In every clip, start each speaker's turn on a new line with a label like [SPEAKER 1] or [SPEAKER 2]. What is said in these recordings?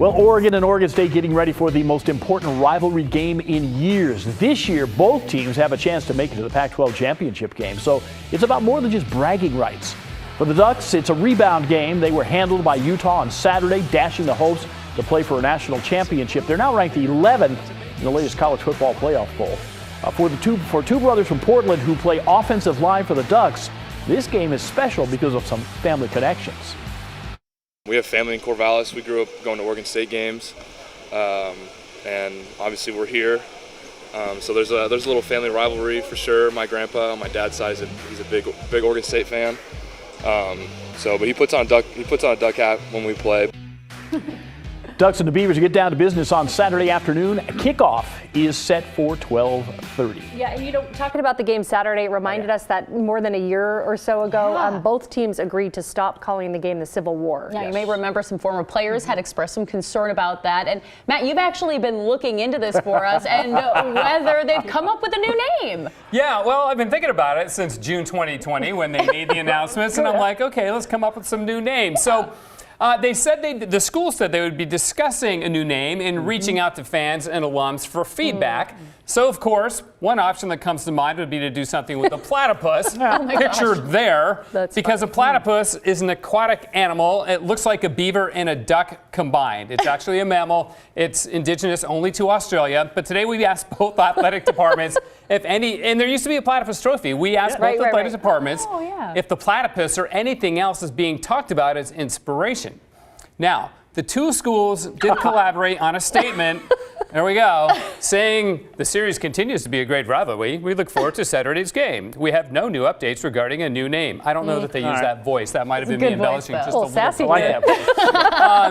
[SPEAKER 1] Well, Oregon and Oregon State getting ready for the most important rivalry game in years. This year, both teams have a chance to make it to the Pac-12 championship game, so it's about more than just bragging rights. For the Ducks, it's a rebound game. They were handled by Utah on Saturday, dashing the hopes to play for a national championship. They're now ranked 11th in the latest college football playoff poll. For two brothers from Portland who play offensive line for the Ducks, this game is special because of some family connections.
[SPEAKER 2] We have family in Corvallis. We grew up going to Oregon State games, and obviously we're here. So there's a little family rivalry for sure. My grandpa on my dad's side, he's a big Oregon State fan. But he puts on a Duck hat when we play.
[SPEAKER 1] Ducks and the Beavers get down to business on Saturday afternoon. Kickoff is set for 12:30.
[SPEAKER 3] Yeah, and talking about the game Saturday, it reminded us that more than a year or so ago, both teams agreed to stop calling the game the Civil War.
[SPEAKER 4] Yeah, you may remember some former players had expressed some concern about that. And Matt, you've actually been looking into this for us and whether they've come up with a new name.
[SPEAKER 5] Yeah, well, I've been thinking about it since June 2020 when they made the announcements, and I'm like, okay, let's come up with some new names. So. The school said they would be discussing a new name and reaching out to fans and alums for feedback. So, of course, one option that comes to mind would be to do something with a platypus, pictured there, because a platypus is an aquatic animal. It looks like a beaver and a duck combined. It's actually a mammal. It's indigenous only to Australia. But today we asked both athletic departments if any, and there used to be a platypus trophy. We asked both athletic departments if the platypus or anything else is being talked about as inspiration. Now, the two schools did collaborate on a statement, there we go, saying the series continues to be a great rivalry. We look forward to Saturday's game. We have no new updates regarding a new name. I don't know that they use that voice. That might have been me embellishing just a little
[SPEAKER 3] sassy.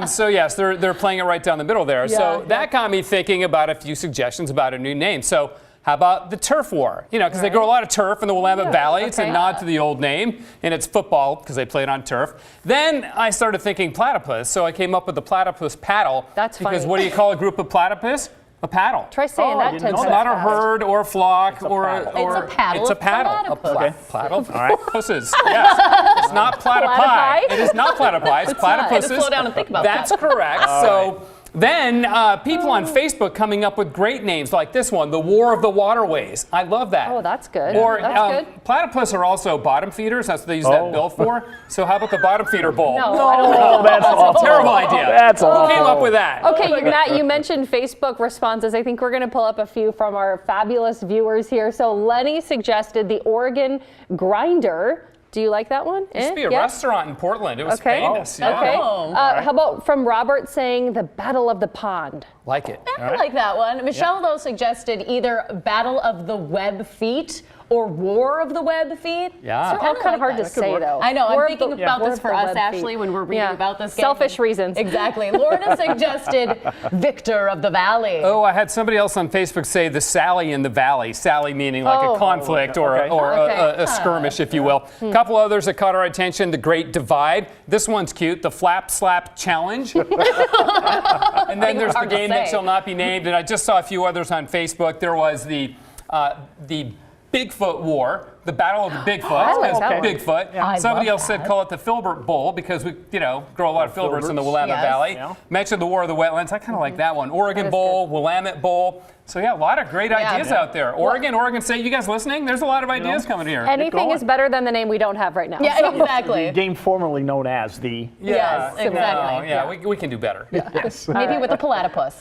[SPEAKER 5] So yes, they're playing it right down the middle there. So that got me thinking about a few suggestions about a new name. So how about the turf war? Because they grow a lot of turf in the Willamette Valley. It's a nod to the old name, and it's football because they played on turf. Then I started thinking platypus, so I came up with the platypus paddle.
[SPEAKER 3] That's funny.
[SPEAKER 5] Because what do you call a group of platypus? A paddle.
[SPEAKER 3] Try saying that 10 times.
[SPEAKER 5] Not a herd or a flock
[SPEAKER 3] It's a
[SPEAKER 4] paddle.
[SPEAKER 5] It's a paddle. Paddle. All right. Pusses.
[SPEAKER 4] Yes.
[SPEAKER 5] It's not platypi. It is not platypi. It's platypuses.
[SPEAKER 4] Slow down and think about
[SPEAKER 5] that. That's correct. So. Then people on Facebook coming up with great names like this one, the War of the Waterways. I love that.
[SPEAKER 3] Oh, that's good.
[SPEAKER 5] Or
[SPEAKER 3] that's good.
[SPEAKER 5] Platypus are also bottom feeders. That's what they use that bill for. So how about the bottom feeder bowl?
[SPEAKER 3] No,
[SPEAKER 1] that's
[SPEAKER 5] a terrible idea.
[SPEAKER 1] That's awful.
[SPEAKER 5] Who came up with that?
[SPEAKER 3] Okay, Matt, you mentioned Facebook responses. I think we're going to pull up a few from our fabulous viewers here. So Lenny suggested the Oregon Grinder. Do you like that one?
[SPEAKER 5] It used to be a restaurant in Portland. It was famous.
[SPEAKER 3] Okay. How about from Robert saying the Battle of the Pond?
[SPEAKER 5] Like it.
[SPEAKER 4] I like that one. Michelle, though, suggested either Battle of the Web Feet or War of the Web Feet.
[SPEAKER 3] Yeah. So kind of hard to say, though.
[SPEAKER 4] I know. I'm thinking about this for us, Ashley, when we're reading about this game.
[SPEAKER 3] Selfish reasons.
[SPEAKER 4] Exactly. Lorna suggested Victor of the Valley.
[SPEAKER 5] Oh, I had somebody else on Facebook say the Sally in the Valley. Sally meaning like a conflict or a skirmish, if you will. A couple others that caught our attention. The Great Divide. This one's cute. The Flap Slap Challenge. And then there's the game that shall not be named. And I just saw a few others on Facebook. There was the Bigfoot War, the Battle of the Bigfoot. Bigfoot. Yeah. Somebody else said call it the Filbert Bowl because we, grow a lot of filberts in the Willamette Valley. Yeah. Mentioned the War of the Wetlands. I kind of like that one. Oregon Bowl, Willamette Bowl. So yeah, a lot of great ideas out there. Oregon State. You guys listening? There's a lot of ideas coming here.
[SPEAKER 3] Anything is better than the name we don't have right now.
[SPEAKER 4] Yeah, exactly.
[SPEAKER 1] The game formerly known as the.
[SPEAKER 4] Yes, exactly.
[SPEAKER 5] Yeah, we can do better.
[SPEAKER 1] Yes.
[SPEAKER 4] Maybe with a platypus.